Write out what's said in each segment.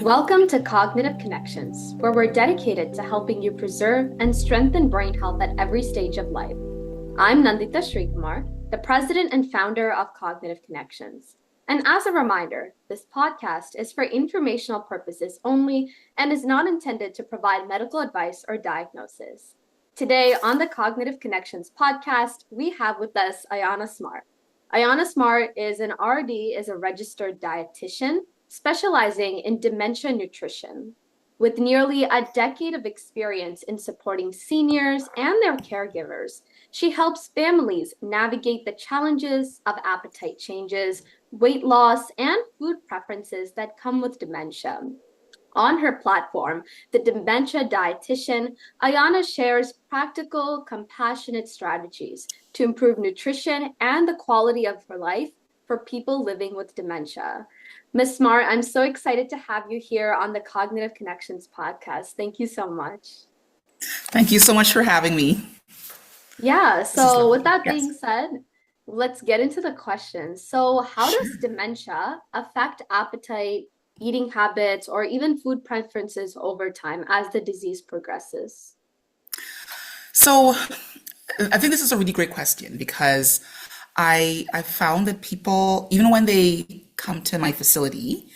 Welcome to Cognitive Connections, where we're dedicated to helping you preserve and strengthen brain health at every stage of life. I'm Nandita Srikumar, the president and founder of Cognitive Connections. And as a reminder, this podcast is for informational purposes only and is not intended to provide medical advice or diagnosis. Today on the Cognitive Connections podcast, we have with us Ayanna Smart. Ayanna Smart is an RD, is a registered dietitian specializing in dementia nutrition. With nearly a decade of experience in supporting seniors and their caregivers, she helps families navigate the challenges of appetite changes, weight loss, and food preferences that come with dementia. On her platform, The Dementia Dietitian, Ayanna shares practical, compassionate strategies to improve nutrition and the quality of her life for people living with dementia. Ms. Smart, I'm so excited to have you here on the Cognitive Connections podcast. Thank you so much. Thank you so much for having me. Yeah, This is so with lovely. that Yes. being said, let's get into the questions. So, how does Sure. dementia affect appetite, eating habits, or even food preferences over time as the disease progresses? So I think this is a really great question because I found that people, even when they come to my facility,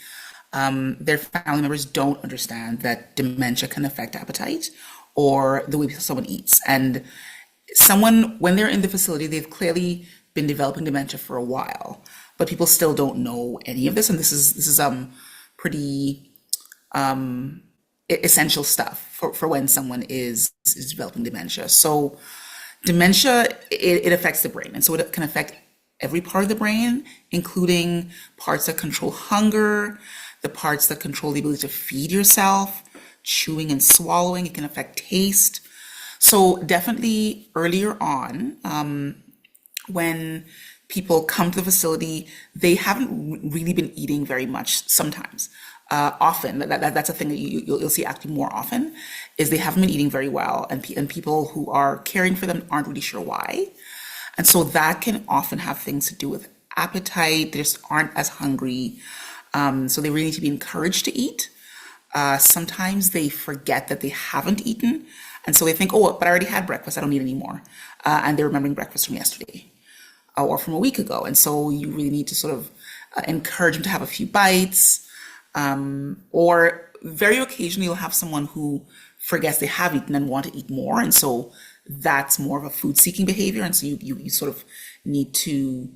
their family members don't understand that dementia can affect appetite or the way someone eats. And someone, when they're in the facility, they've clearly been developing dementia for a while, but people still don't know any of this. And this is pretty essential stuff for when someone is developing dementia. So dementia, it affects the brain, and so it can affect every part of the brain, including parts that control hunger, the parts that control the ability to feed yourself, chewing and swallowing. It can affect taste. So definitely earlier on, when people come to the facility, they haven't really been eating very much sometimes. Often, that's a thing that you'll see actually more often, is they haven't been eating very well, and people who are caring for them aren't really sure why. And so that can often have things to do with appetite. They just aren't as hungry. So they really need to be encouraged to eat. Sometimes they forget that they haven't eaten. And so they think, oh, but I already had breakfast. I don't need any more. And they're remembering breakfast from yesterday or from a week ago. And so you really need to sort of encourage them to have a few bites. Or very occasionally you'll have someone who forgets they have eaten and want to eat more. And so that's more of a food seeking behavior. And so you sort of need to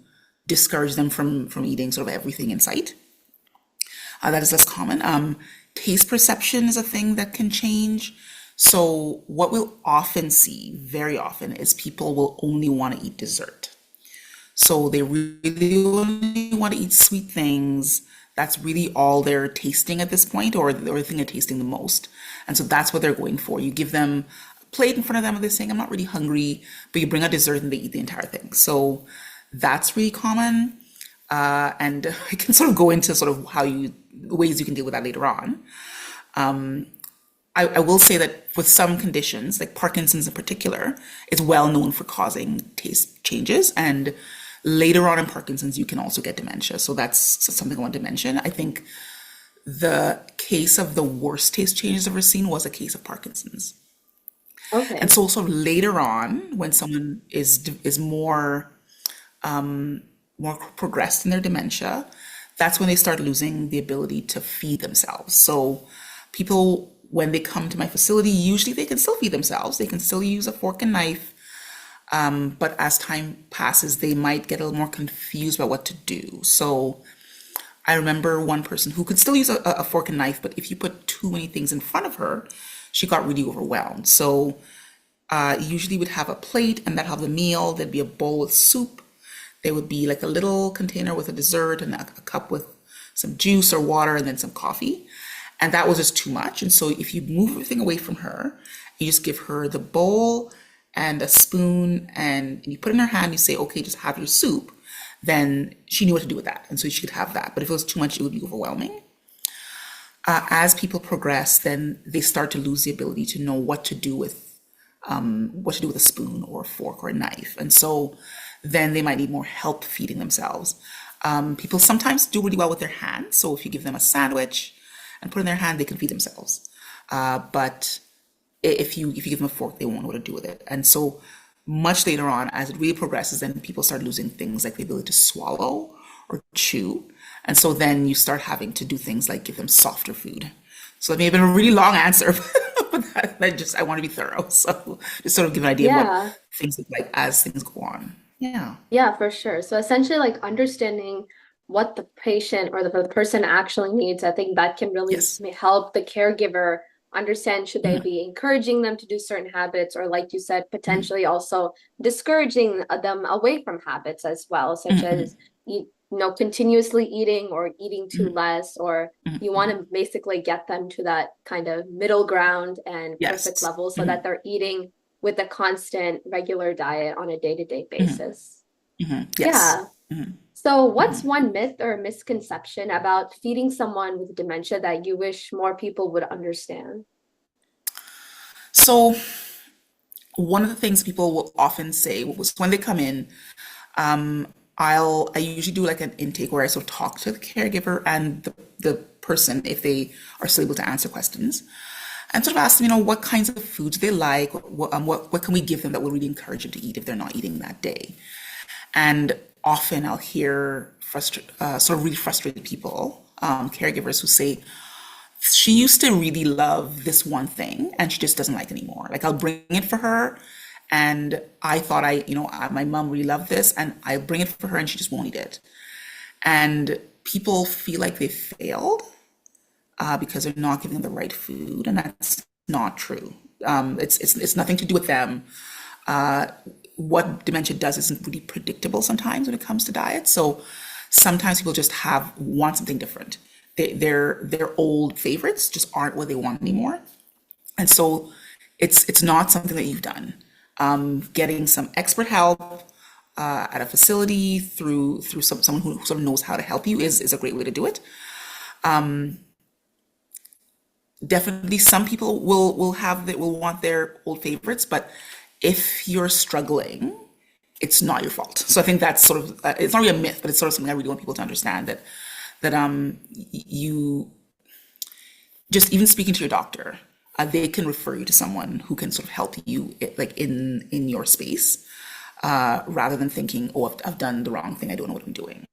discourage them from eating sort of everything in sight. That is less common. Taste perception is a thing that can change. So what we'll often see very often is people will only want to eat dessert. So they really only want to eat sweet things. That's really all they're tasting at this point, or the thing they're tasting the most. And so that's what they're going for. You give them a plate in front of them and they're saying, I'm not really hungry, but you bring a dessert and they eat the entire thing. So that's really common. And I can sort of go into sort of ways you can deal with that later on. I will say that with some conditions, like Parkinson's in particular, is well known for causing taste changes. And later on in Parkinson's, you can also get dementia. So that's something I want to mention. I think the case of the worst taste changes I've ever seen was a case of Parkinson's. And Okay. so sort of later on, when someone is more progressed in their dementia, that's when they start losing the ability to feed themselves. So people, when they come to my facility, usually they can still feed themselves. They can still use a fork and knife. But as time passes, they might get a little more confused about what to do. So I remember one person who could still use a fork and knife, but if you put too many things in front of her, she got really overwhelmed. So usually would have a plate and that'd have the meal. There'd be a bowl with soup. There would be like a little container with a dessert and a cup with some juice or water and then some coffee. And that was just too much. And so if you move everything away from her, you just give her the bowl and a spoon and you put it in her hand, you say, okay, just have your soup. Then she knew what to do with that. And so she could have that. But if it was too much, it would be overwhelming. As people progress, then they start to lose the ability to know what to do with a spoon or a fork or a knife. And so then they might need more help feeding themselves. People sometimes do really well with their hands. So if you give them a sandwich and put it in their hand, they can feed themselves. But if you give them a fork, they won't know what to do with it. And so much later on, as it really progresses, then people start losing things like the ability to swallow or chew. And so then you start having to do things like give them softer food. So that may have been a really long answer, but I want to be thorough. So just sort of give an idea of what Yeah. things look like as things go on. Yeah. Yeah, for sure. So essentially, like understanding what the patient or the person actually needs, I think that can really Yes. help the caregiver understand should they Mhm. be encouraging them to do certain habits, or like you said, potentially also discouraging them away from habits as well, such Mhm. as continuously eating or eating too Mhm. less, or you Mhm. want to basically get them to that kind of middle ground and perfect Yes. level so Mhm. that they're eating with a constant regular diet on a day-to-day Mhm. basis. Mhm. Yes. Yeah. Mhm. So, what's Mhm. one myth or misconception about feeding someone with dementia that you wish more people would understand? So one of the things people will often say was when they come in, I usually do like an intake where I sort of talk to the caregiver and the person if they are still able to answer questions, and sort of ask them, what kinds of foods they like, what can we give them that will really encourage them to eat if they're not eating that day. And often I'll hear sort of really frustrated people, caregivers who say, she used to really love this one thing and she just doesn't like it anymore. Like I'll bring it for her and I thought my mom really loved this and I bring it for her and she just won't eat it. And people feel like they failed because they're not giving them the right food, and that's not true. It's nothing to do with them. What dementia does isn't really predictable sometimes when it comes to diet. So sometimes people just want something different. Their old favorites just aren't what they want anymore, and so it's not something that you've done. Getting some expert help at a facility through someone who sort of knows how to help you is a great way to do it. Definitely some people will want their old favorites, but if you're struggling, it's not your fault. So I think that's sort of it's not really a myth, but it's sort of something I really want people to understand that you just even speaking to your doctor, they can refer you to someone who can sort of help you like in your space, rather than thinking, oh, I've done the wrong thing, I don't know what I'm doing.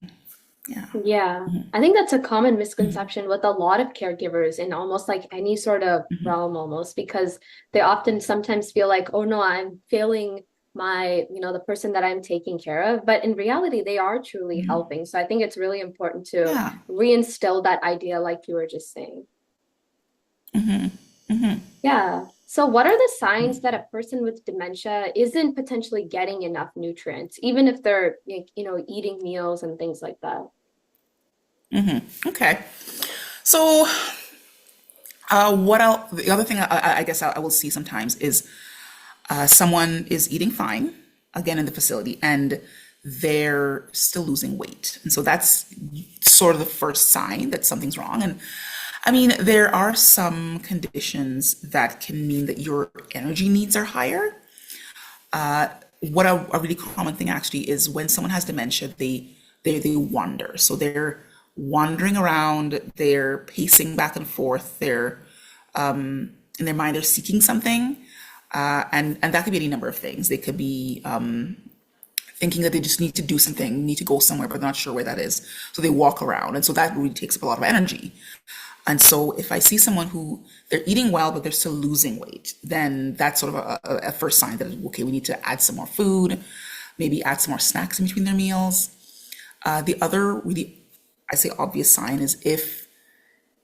Yeah. Yeah, I think that's a common misconception with a lot of caregivers in almost like any sort of realm, almost because they often sometimes feel like, oh no, I'm failing the person that I'm taking care of. But in reality, they are truly helping. So I think it's really important to Yeah. reinstill that idea, like you were just saying. Yeah. So, what are the signs that a person with dementia isn't potentially getting enough nutrients, even if they're, eating meals and things like that? Okay. So the other thing I guess I will see sometimes is someone is eating fine, again in the facility, and they're still losing weight. And so that's sort of the first sign that something's wrong. And I mean, there are some conditions that can mean that your energy needs are higher. What a really common thing actually is when someone has dementia, they wander. So they're wandering around, they're pacing back and forth, they're in their mind they're seeking something, and that could be any number of things. They could be thinking that they just need to do something, need to go somewhere, but not sure where that is. So they walk around, and so that really takes up a lot of energy. And so if I see someone who they're eating well, but they're still losing weight, then that's sort of a first sign that, okay, we need to add some more food, maybe add some more snacks in between their meals. The other really, I say obvious sign is if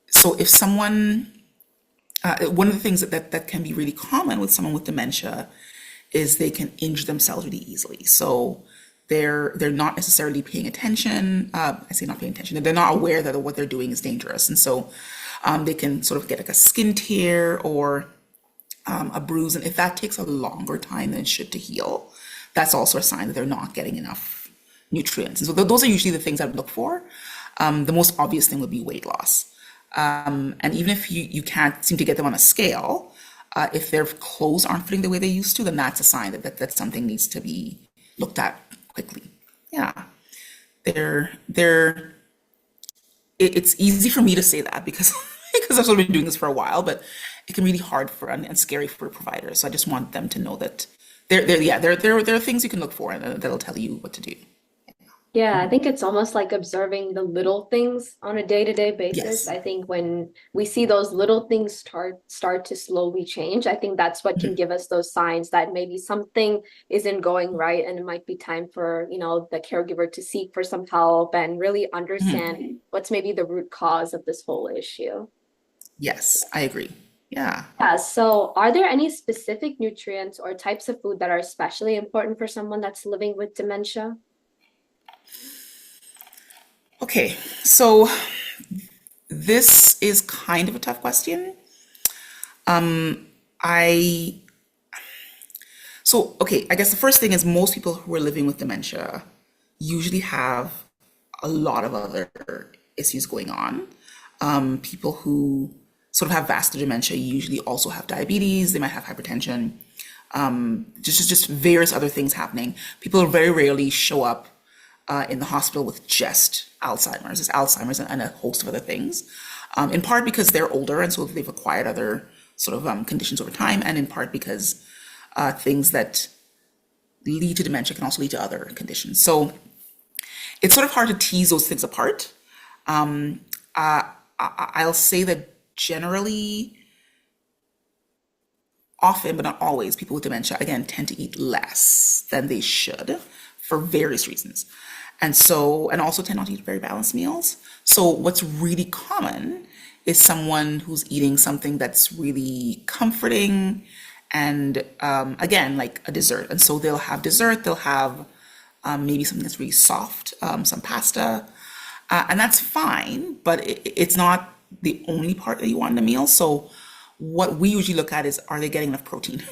someone, one of the things that can be really common with someone with dementia is they can injure themselves really easily. So they're not necessarily paying attention. I say not paying attention. They're not aware that what they're doing is dangerous, and so they can sort of get like a skin tear or a bruise. And if that takes a longer time than it should to heal, that's also a sign that they're not getting enough nutrients. And so those are usually the things I would look for. The most obvious thing would be weight loss. And even if you can't seem to get them on a scale, if their clothes aren't fitting the way they used to, then that's a sign that something needs to be looked at quickly. Yeah, they're it's easy for me to say that because because I've sort of been doing this for a while, but it can be really hard for and scary for providers. So I just want them to know that there are things you can look for and that'll tell you what to do. Yeah, I think it's almost like observing the little things on a day-to-day basis. Yes. I think when we see those little things start to slowly change, I think that's what can Mhm. give us those signs that maybe something isn't going right and it might be time for, the caregiver to seek for some help and really understand what's maybe the root cause of this whole issue. Yes, I agree. Yeah. Yeah, so are there any specific nutrients or types of food that are especially important for someone that's living with dementia? Okay. So this is kind of a tough question. I okay, I guess the first thing is most people who are living with dementia usually have a lot of other issues going on. People who sort of have vascular dementia usually also have diabetes, they might have hypertension, just various other things happening. People very rarely show up in the hospital with just Alzheimer's. It's Alzheimer's and a host of other things. In part because they're older and so they've acquired other sort of conditions over time, and in part because things that lead to dementia can also lead to other conditions. So it's sort of hard to tease those things apart. I'll say that generally, often, but not always, people with dementia, again, tend to eat less than they should for various reasons. And also tend not to eat very balanced meals. So what's really common is someone who's eating something that's really comforting and, again, like a dessert. And so they'll have dessert, they'll have maybe something that's really soft, some pasta, and that's fine, but it's not the only part that you want in a meal. So what we usually look at is, are they getting enough protein?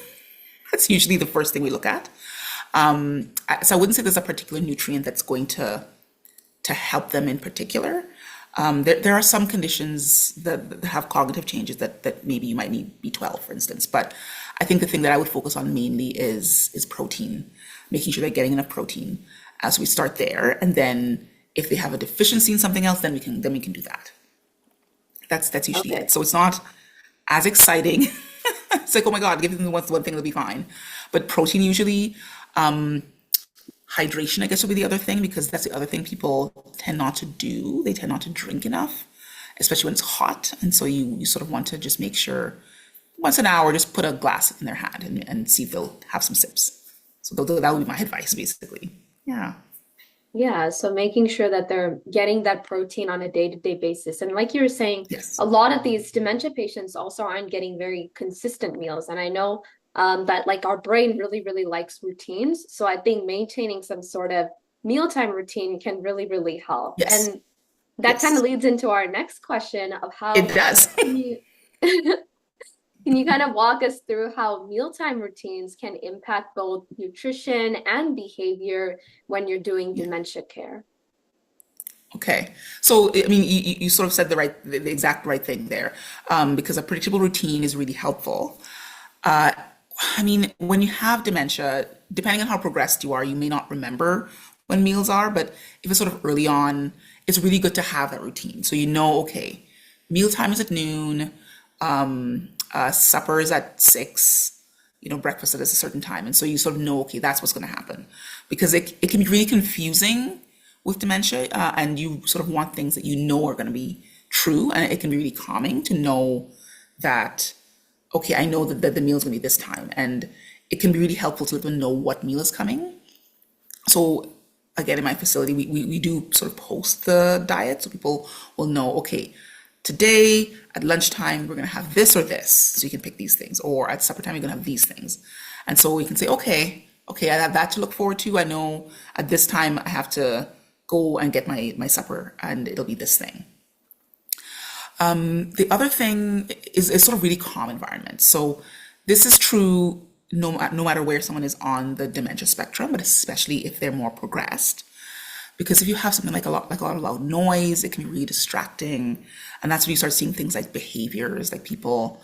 That's usually the first thing we look at. So I wouldn't say there's a particular nutrient that's going to help them in particular. There are some conditions that have cognitive changes that maybe you might need B12, for instance. But I think the thing that I would focus on mainly is protein, making sure they're getting enough protein. As we start there, and then if they have a deficiency in something else, then we can do that. That's usually Okay. it. So it's not as exciting. It's like, oh my God, give them one thing, it'll be fine. But protein usually, hydration, I guess, would be the other thing, because that's the other thing people tend not to do. They tend not to drink enough, especially when it's hot. And so you sort of want to just make sure once an hour, just put a glass in their hand and see if they'll have some sips. So that would be my advice, basically. Yeah. Yeah, so making sure that they're getting that protein on a day-to-day basis. And like you were saying, Yes. a lot of these dementia patients also aren't getting very consistent meals. And I know that like our brain really, really likes routines. So I think maintaining some sort of mealtime routine can really, really help. Yes. And that kind of Yes. leads into our next question of It how does. can you can you kind of walk us through how mealtime routines can impact both nutrition and behavior when you're doing Yeah. dementia care? Okay. So, I mean, you sort of said the exact right thing there, because a predictable routine is really helpful. I mean, when you have dementia, depending on how progressed you are, you may not remember when meals are, but if it's sort of early on, it's really good to have that routine. So you know, okay, mealtime is at noon, supper is at 6, breakfast at a certain time. And so you sort of know, okay, that's what's going to happen. Because it can be really confusing with dementia, and you sort of want things that you know are going to be true. And it can be really calming to know that, okay, I know that the meal is going to be this time. And it can be really helpful to let them know what meal is coming. So again, in my facility, we do sort of post the diet so people will know, okay, today at lunchtime, we're going to have this or this. So you can pick these things. Or at supper time, you're going to have these things. And so we can say, okay, I have that to look forward to. I know at this time I have to go and get my supper and it'll be this thing. The other thing is sort of really calm environment. So this is true no matter where someone is on the dementia spectrum, but especially if they're more progressed. Because if you have something like a lot of loud noise, it can be really distracting. And that's when you start seeing things like behaviors, like people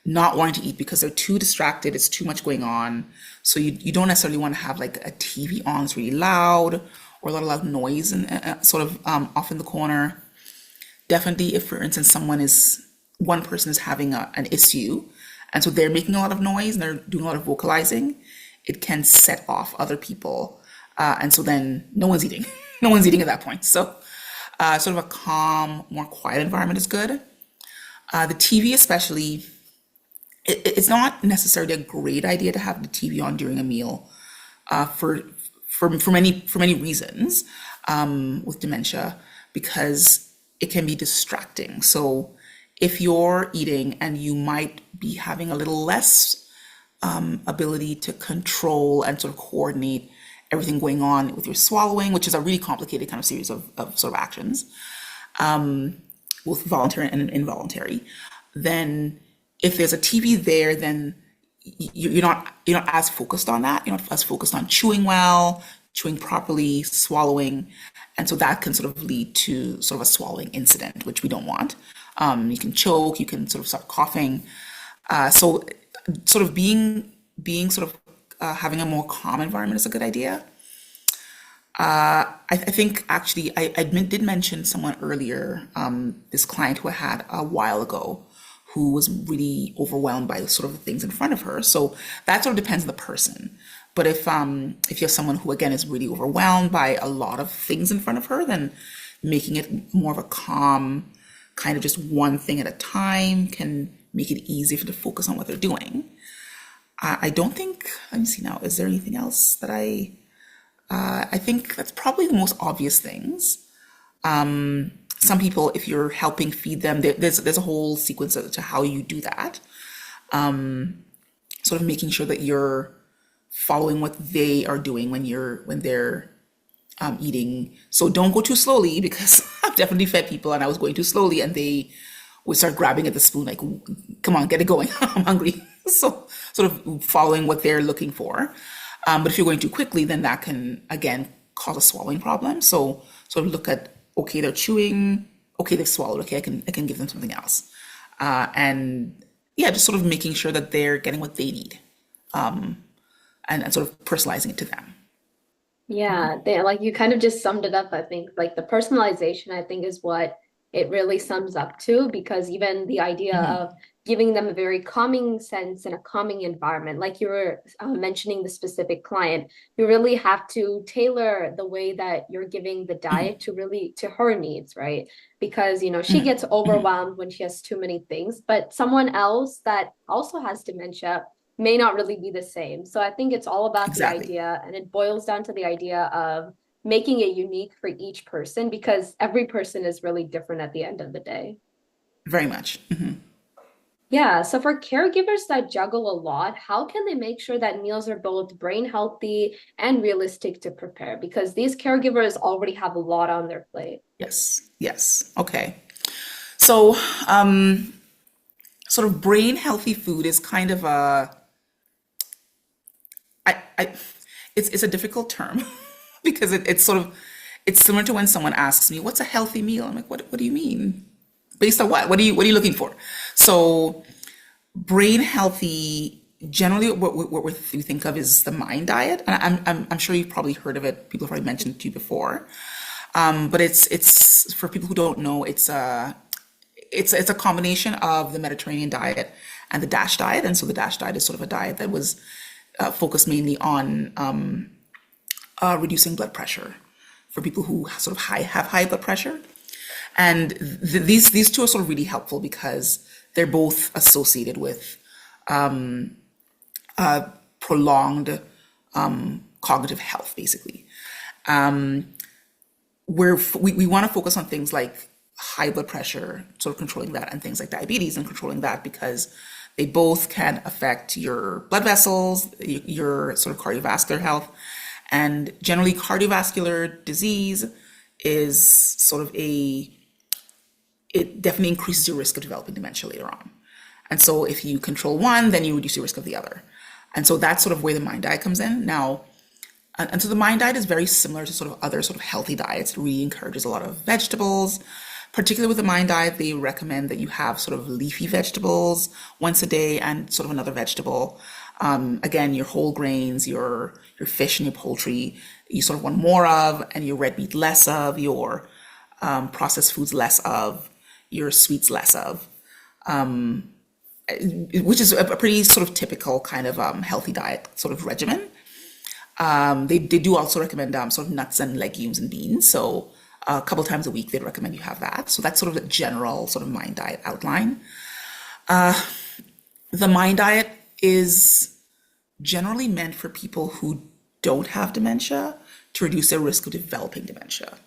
not wanting to eat because they're too distracted, it's too much going on. So you don't necessarily want to have like a TV on that's really loud or a lot of loud noise and off in the corner. Definitely, if for instance someone is one person is having an issue, and so they're making a lot of noise and they're doing a lot of vocalizing, it can set off other people. And so then no one's eating. No one's eating at that point. So sort of a calm, more quiet environment is good. The TV especially, it's not necessarily a great idea to have the TV on during a meal for many reasons with dementia, because it can be distracting. So if you're eating and you might be having a little less ability to control and sort of coordinate everything going on with your swallowing, which is a really complicated kind of series of sort of actions, both voluntary and involuntary, then if there's a TV there, then you're not as focused on that. You're not as focused on chewing well, chewing properly, swallowing, and so that can sort of lead to sort of a swallowing incident, which we don't want. You can choke, you can sort of start coughing. So sort of being sort of having a more calm environment is a good idea. I think actually did mention someone earlier, this client who I had a while ago, who was really overwhelmed by sort of the things in front of her. So that sort of depends on the person. But if you have someone who again is really overwhelmed by a lot of things in front of her, then making it more of a calm, kind of just one thing at a time can make it easier for them to focus on what they're doing. I don't think, let me see now, is there anything else that I think that's probably the most obvious things. Some people, if you're helping feed them, there's a whole sequence to how you do that. Sort of making sure that you're following what they are doing when they're eating. So don't go too slowly, because I've definitely fed people and I was going too slowly and they would start grabbing at the spoon like, come on, get it going. I'm hungry. So sort of following what they're looking for. But if you're going too quickly, then that can, again, cause a swallowing problem. So sort of look at, okay, they're chewing, okay, they've swallowed, okay, I can give them something else. And yeah, just sort of making sure that they're getting what they need, and sort of personalizing it to them. Yeah, like you kind of just summed it up, I think. Like the personalization, I think, is what it really sums up to, because even the idea of giving them a very calming sense and a calming environment, like you were mentioning the specific client, you really have to tailor the way that you're giving the diet to her needs, right? Because, she gets overwhelmed when she has too many things, but someone else that also has dementia may not really be the same. So I think it's all about the Exactly. idea, and it boils down to the idea of making it unique for each person, because every person is really different at the end of the day. Very much. Yeah, so for caregivers that juggle a lot, how can they make sure that meals are both brain healthy and realistic to prepare? Because these caregivers already have a lot on their plate. Yes. Yes. Okay. So, sort of brain healthy food is kind of I it's a difficult term because it's sort of it's similar to when someone asks me, "What's a healthy meal?" I'm like, "What do you mean? Based on what? What are you looking for?" So, brain healthy generally what we think of is the mind diet, and I'm sure you've probably heard of it. People have probably mentioned it to you before. But it's for people who don't know, it's a combination of the Mediterranean diet and the DASH diet. And so the DASH diet is sort of a diet that was focused mainly on reducing blood pressure for people who sort of have high blood pressure. And these two are sort of really helpful because they're both associated with prolonged cognitive health, basically. Where we want to focus on things like high blood pressure, sort of controlling that, and things like diabetes and controlling that, because they both can affect your blood vessels, your sort of cardiovascular health. And generally, cardiovascular disease is sort of it definitely increases your risk of developing dementia later on. And so if you control one, then you reduce your risk of the other. And so that's sort of where the mind diet comes in. Now, and so the mind diet is very similar to sort of other sort of healthy diets. It really encourages a lot of vegetables. Particularly with the mind diet, they recommend that you have sort of leafy vegetables once a day and sort of another vegetable. Again, your whole grains, your fish and your poultry, you sort of want more of, and your red meat less of, your processed foods less of, your sweets less of. which is a pretty sort of typical kind of healthy diet sort of regimen. They do also recommend sort of nuts and legumes and beans. So a couple times a week, they'd recommend you have that. So that's sort of the general sort of mind diet outline. The mind diet is generally meant for people who don't have dementia to reduce their risk of developing dementia.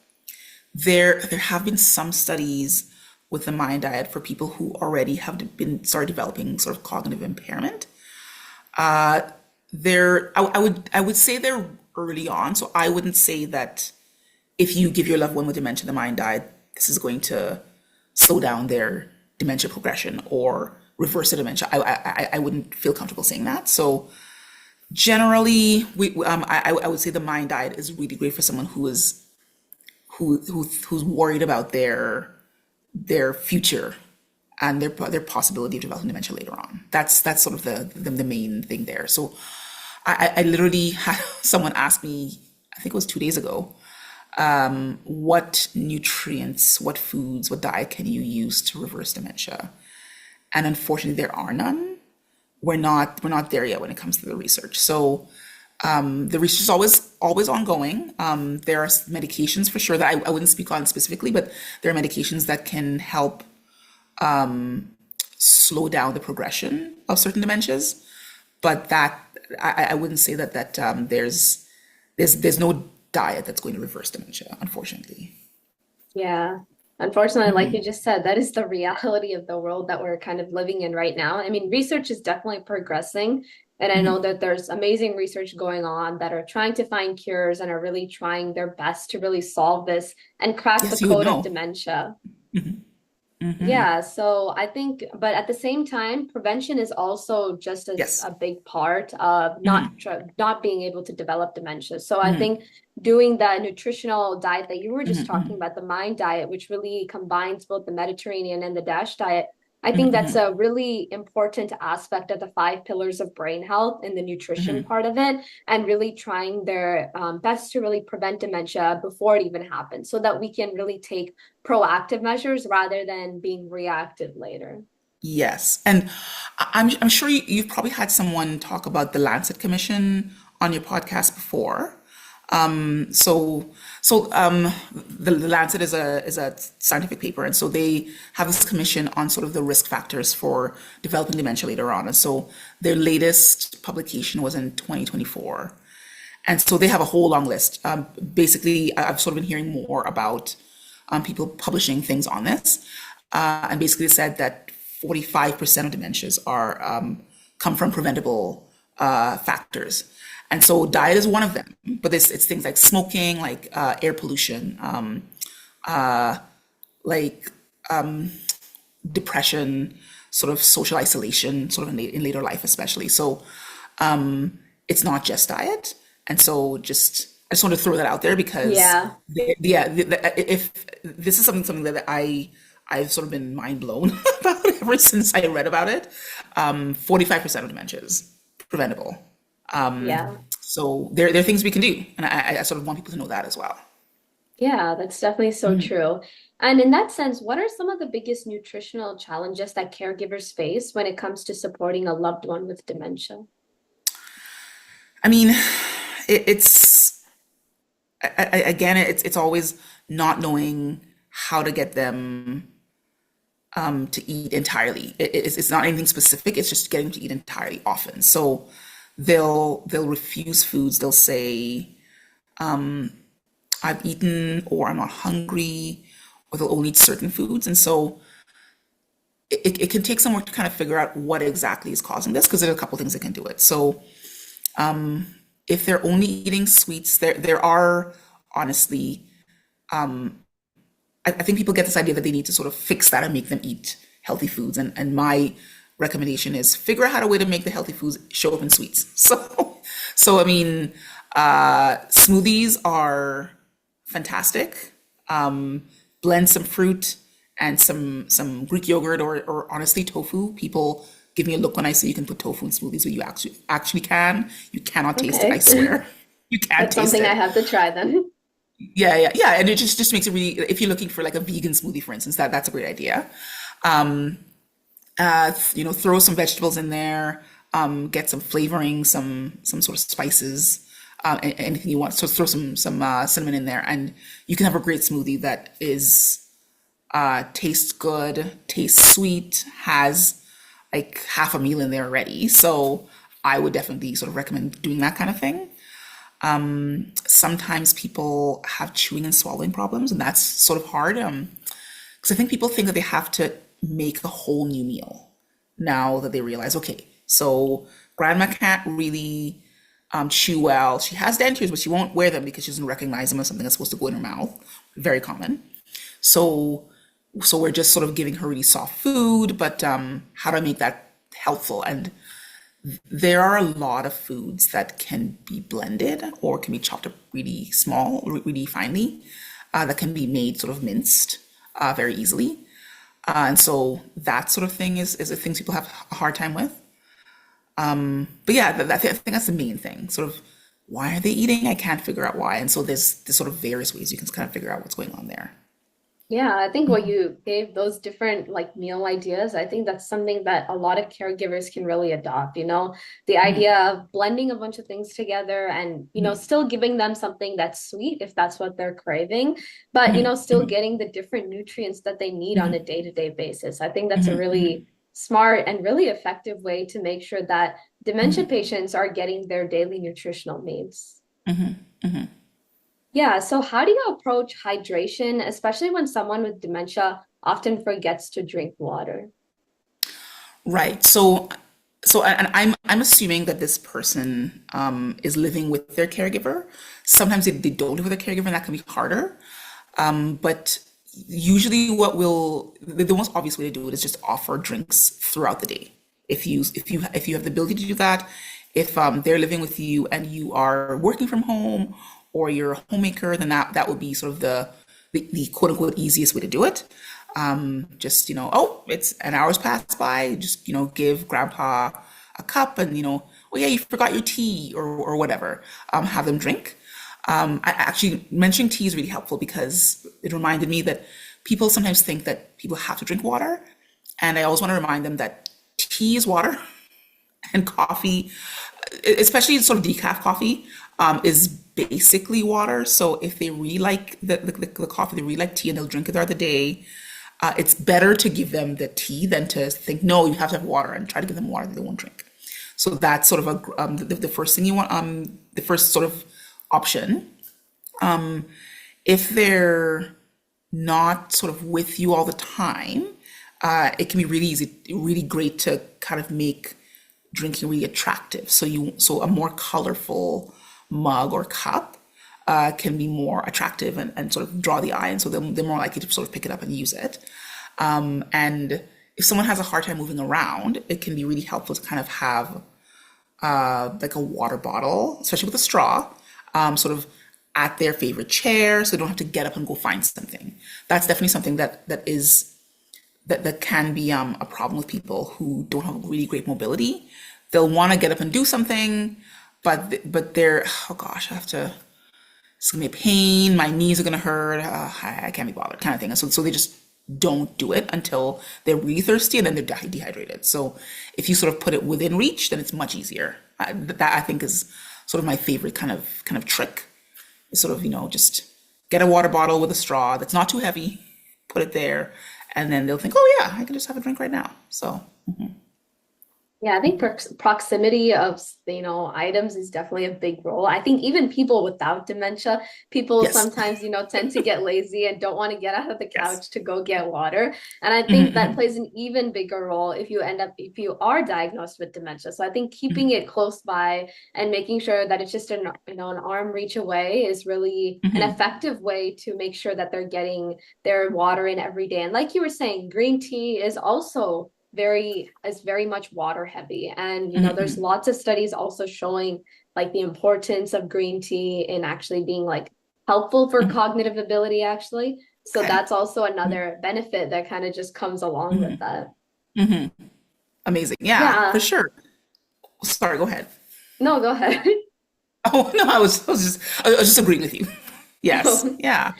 There have been some studies with the mind diet for people who already have been started developing sort of cognitive impairment. I would say they're early on, so I wouldn't say that if you give your loved one with dementia the mind diet, this is going to slow down their dementia progression or reverse the dementia. I wouldn't feel comfortable saying that. So generally, I would say the mind diet is really great for someone who's worried about their future and their possibility of developing dementia later on. That's sort of the main thing there. So I literally had someone ask me, I think it was 2 days ago, what nutrients, what foods, what diet can you use to reverse dementia? And unfortunately, there are none. We're not there yet when it comes to the research. So the research is always ongoing. There are medications for sure that I wouldn't speak on specifically, but there are medications that can help slow down the progression of certain dementias. But that I wouldn't say that there's no diet that's going to reverse dementia, unfortunately. Yeah. Unfortunately, like you just said, that is the reality of the world that we're kind of living in right now. I mean, research is definitely progressing. And I know that there's amazing research going on that are trying to find cures and are really trying their best to really solve this and crack the Yes, you would code of know. dementia. Yeah, so I think, but at the same time, prevention is also just as Yes. a big part of not being able to develop dementia. So I think doing the nutritional diet that you were just talking about, the MIND diet, which really combines both the Mediterranean and the DASH diet, I think that's a really important aspect of the 5 pillars of brain health and the nutrition part of it, and really trying their best to really prevent dementia before it even happens, so that we can really take proactive measures rather than being reactive later. Yes. And I'm sure you've probably had someone talk about the Lancet Commission on your podcast before. The Lancet is a scientific paper, and so they have this commission on sort of the risk factors for developing dementia later on. And so their latest publication was in 2024, and so they have a whole long list. Basically, I've sort of been hearing more about people publishing things on this, and basically said that 45% of dementias are come from preventable factors. And so diet is one of them, but it's things like smoking, like air pollution, like depression, sort of social isolation, sort of in later life especially. So it's not just diet. And so I just want to throw that out there because Yeah. if this is something that I've sort of been mind blown about ever since I read about it. 45% of dementia is preventable. Yeah. So there are things we can do, and I sort of want people to know that as well. Yeah, that's definitely so true. And in that sense, what are some of the biggest nutritional challenges that caregivers face when it comes to supporting a loved one with dementia? I mean, it's again, it's always not knowing how to get them to eat entirely. It's not anything specific. It's just getting them to eat entirely often. So they'll refuse foods. They'll say, "I've eaten," or "I'm not hungry," or they'll only eat certain foods. And so it can take some work to kind of figure out what exactly is causing this, because there are a couple things that can do it. So if they're only eating sweets, there are honestly, I think people get this idea that they need to sort of fix that and make them eat healthy foods. And my recommendation is figure out how a way to make the healthy foods show up in sweets. So I mean, smoothies are fantastic. Blend some fruit and some Greek yogurt or honestly tofu. People give me a look when I say you can put tofu in smoothies, but you actually can. You cannot taste it, I Okay. swear. You can't That's taste something I it. have to try then. Yeah. And it just makes it really, if you're looking for like a vegan smoothie, for instance, that's a great idea. Throw some vegetables in there, get some flavoring, some sort of spices, anything you want. So throw some cinnamon in there, and you can have a great smoothie that is tastes good, tastes sweet, has like half a meal in there already. So I would definitely sort of recommend doing that kind of thing. Sometimes people have chewing and swallowing problems, and that's sort of hard. Because I think people think that they have to make a whole new meal now that they realize, okay, so grandma can't really chew well. She has dentures, but she won't wear them because she doesn't recognize them as something that's supposed to go in her mouth. Very common. So, so we're just sort of giving her really soft food, but how do I make that helpful? And there are a lot of foods that can be blended or can be chopped up really small, really finely, that can be made sort of minced very easily. And so that sort of thing is the things people have a hard time with. But yeah, I think that's the main thing. Sort of why are they eating? I can't figure out why. And so there's sort of various ways you can kind of figure out what's going on there. Yeah, I think what you gave those different like meal ideas, I think that's something that a lot of caregivers can really adopt, the Mhm, idea of blending a bunch of things together and, mhm, still giving them something that's sweet if that's what they're craving, but, mhm, still getting the different nutrients that they need on mhm, a day-to-day basis. I think that's a mhm, mhm, really smart and really effective way to make sure that dementia mhm, patients are getting their daily nutritional needs. mhm, mhm. Yeah, so how do you approach hydration, especially when someone with dementia often forgets to drink water? Right. And I'm assuming that this person is living with their caregiver. Sometimes they don't live with a caregiver, and that can be harder. But usually, the most obvious way to do it is just offer drinks throughout the day. If you have the ability to do that, if they're living with you and you are working from home or you're a homemaker, then that would be sort of the quote unquote easiest way to do it. Just oh, it's an hour's passed by. Just give grandpa a cup, and oh yeah, you forgot your tea or whatever. Have them drink. I actually mentioning tea is really helpful because it reminded me that people sometimes think that people have to drink water, and I always want to remind them that tea is water and coffee, especially sort of decaf coffee, is basically water. So if they really like the coffee, they really like tea, and they'll drink it throughout the day, it's better to give them the tea than to think, no, you have to have water and try to give them water that they won't drink. So that's sort of the first thing you want, the first sort of option. If they're not sort of with you all the time, it can be really easy, really great to kind of make drinking really attractive. So a more colorful mug or cup can be more attractive and sort of draw the eye, and so they're more likely to sort of pick it up and use it. And if someone has a hard time moving around, it can be really helpful to kind of have like a water bottle, especially with a straw, sort of at their favorite chair, so they don't have to get up and go find something. That's definitely something that can be a problem with people who don't have really great mobility. They'll want to get up and do something, but they're, oh gosh, I have to. It's gonna be a pain. My knees are gonna hurt. I can't be bothered, kind of thing. And so they just don't do it until they're really thirsty, and then they're dehydrated. So if you sort of put it within reach, then it's much easier. That I think is sort of my favorite kind of trick. Is sort of just get a water bottle with a straw that's not too heavy, put it there, and then they'll think, oh yeah, I can just have a drink right now. So Yeah, I think proximity of, items is definitely a big role. I think even people without dementia, people yes, sometimes, tend to get lazy and don't want to get out of the yes. couch to go get water. And I think that Hmm. plays an even bigger role if you are diagnosed with dementia. So I think keeping it close by and making sure that it's just an arm reach away is really an Hmm. effective way to make sure that they're getting their water in every day. And like you were saying, green tea is very much water heavy, and there's Hmm. lots of studies also showing like the importance of green tea in actually being like helpful for Hmm. cognitive ability actually, so Okay. that's also another benefit that kind of just comes along with Hmm. that. Hmm. Amazing. Yeah, for Yeah, sure. Sorry, go ahead. no, go ahead. Oh no, I was just agreeing with you. Yes. Yeah.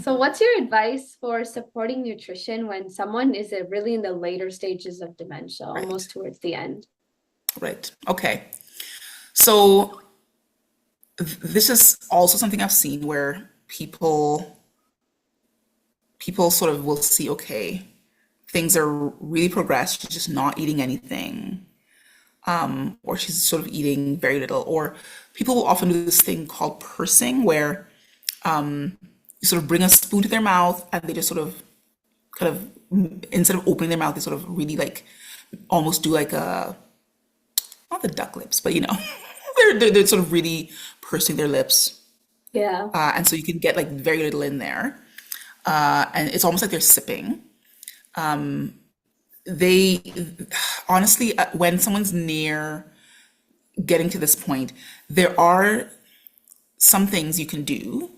So, what's your advice for supporting nutrition when someone is really in the later stages of dementia, Right, almost towards the end? right. Okay. So this is also something I've seen where people sort of will see, okay, things are really progressed. She's just not eating anything, or she's sort of eating very little. Or people will often do this thing called pursing, where you sort of bring a spoon to their mouth and they just sort of kind of instead of opening their mouth, they sort of really like almost do like a not the duck lips, but they're sort of really pursing their lips, Yeah. and so you can get like very little in there, and it's almost like they're sipping. They honestly, when someone's near getting to this point, there are some things you can do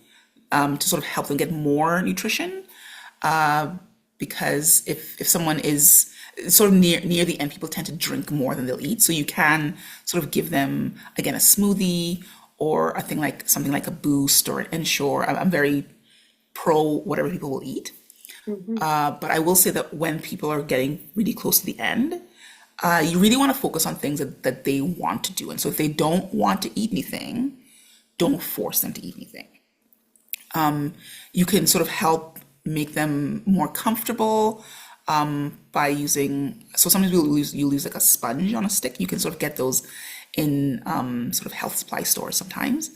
to sort of help them get more nutrition. Because if someone is sort of near the end, people tend to drink more than they'll eat. So you can sort of give them again a smoothie or a thing like something like a Boost or an Ensure. I'm very pro whatever people will eat. Hmm. But I will say that when people are getting really close to the end, you really want to focus on things that they want to do. And so if they don't want to eat anything, don't force them to eat anything. You can sort of help make them more comfortable by using, so sometimes you'll use like a sponge on a stick. You can sort of get those in sort of health supply stores sometimes.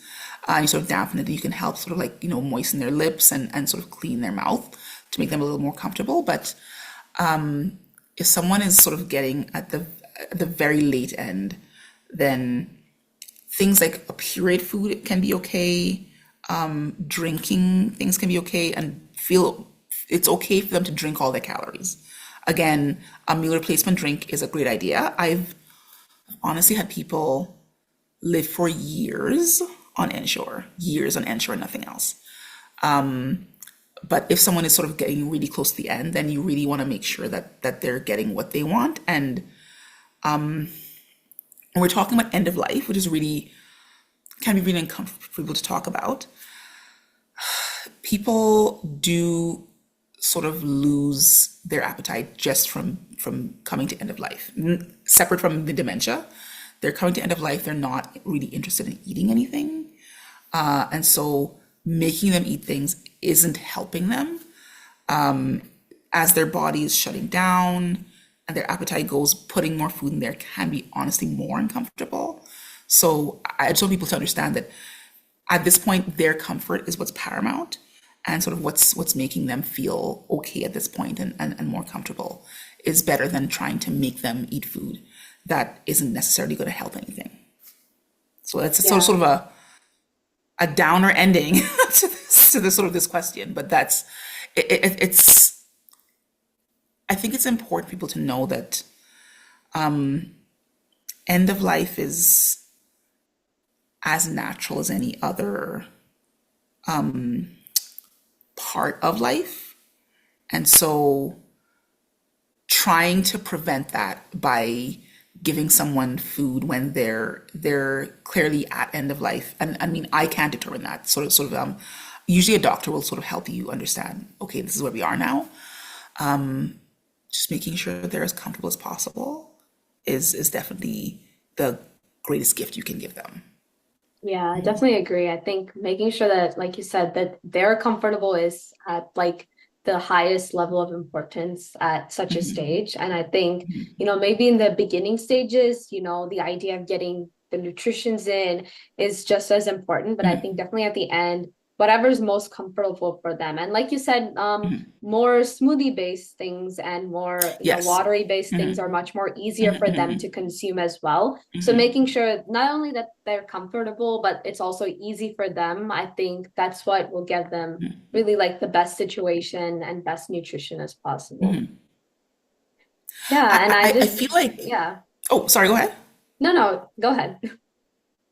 You sort of dampen it, you can help sort of like, moisten their lips and sort of clean their mouth to make them a little more comfortable. But if someone is sort of getting at the very late end, then things like a pureed food can be okay. Drinking things can be okay, and feel it's okay for them to drink all their calories. Again, a meal replacement drink is a great idea. I've honestly had people live for years on Ensure, nothing else. But if someone is sort of getting really close to the end, then you really want to make sure that they're getting what they want. And we're talking about end of life, which is really can be really uncomfortable to talk about. People do sort of lose their appetite just from coming to end of life. Separate from the dementia, they're coming to end of life. They're not really interested in eating anything, and so making them eat things isn't helping them as their body is shutting down and their appetite goes. Putting more food in there can be honestly more uncomfortable. So I just want people to understand that at this point, their comfort is what's paramount and sort of what's making them feel okay at this point and more comfortable is better than trying to make them eat food that isn't necessarily going to help anything. So that's Yeah. sort of a downer ending to this sort of this question, but it's I think it's important for people to know that end of life is as natural as any other part of life. And so trying to prevent that by giving someone food when they're clearly at end of life. And I mean, I can't determine that. Usually a doctor will sort of help you understand, okay, this is where we are now. Just making sure they're as comfortable as possible is definitely the greatest gift you can give them. Yeah, I definitely agree. I think making sure that, like you said, that they're comfortable is at like the highest level of importance at such a stage. And I think, maybe in the beginning stages, the idea of getting the nutritions in is just as important. But I think definitely at the end, whatever's most comfortable for them. And like you said, more smoothie based things and more, Yes. watery based things are much more easier for them to consume as well. So making sure not only that they're comfortable, but it's also easy for them. I think that's what will get them really like the best situation and best nutrition as possible. Yeah, and I feel like, yeah. oh, sorry, go ahead. No, no, go ahead.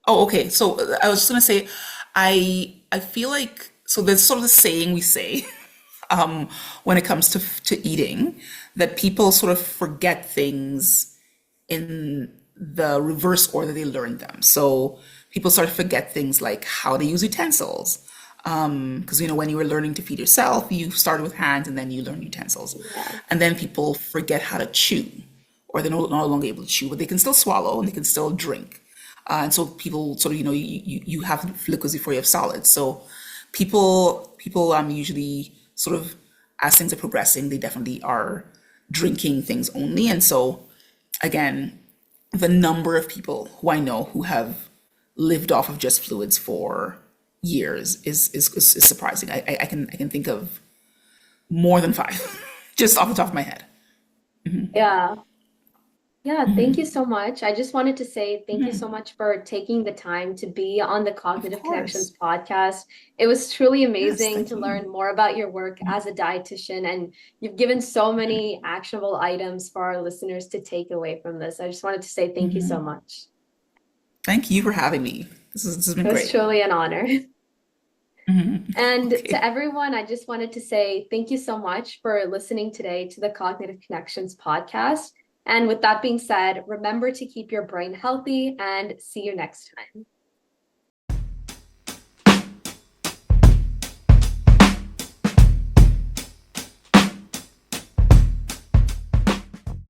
Oh, okay. So I was just gonna say, I feel like so there's sort of the saying we say when it comes to eating that people sort of forget things in the reverse order they learned them. So people start to forget things like how to use utensils, Because, when you were learning to feed yourself, you started with hands and then you learn utensils. Yeah. And then people forget how to chew, or they're no longer able to chew, but they can still swallow and they can still drink. And so people sort of, you have liquids before you have solids. So people usually sort of, as things are progressing, they definitely are drinking things only. And so again, the number of people who I know who have lived off of just fluids for years is surprising. I can think of more than five, just off the top of my head. Yeah. Yeah, thank you so much. I just wanted to say thank you so much for taking the time to be on the Of Cognitive Connections course. podcast. It was truly Yes, amazing thank to you. learn more about your work as a dietitian, and you've given so many actionable items for our listeners to take away from this. I just wanted to say thank you so much. Thank you for having me. This has been It was great. truly an honor. And to Okay. everyone, I just wanted to say thank you so much for listening today to the Cognitive Connections podcast. And with that being said, remember to keep your brain healthy and see you next time.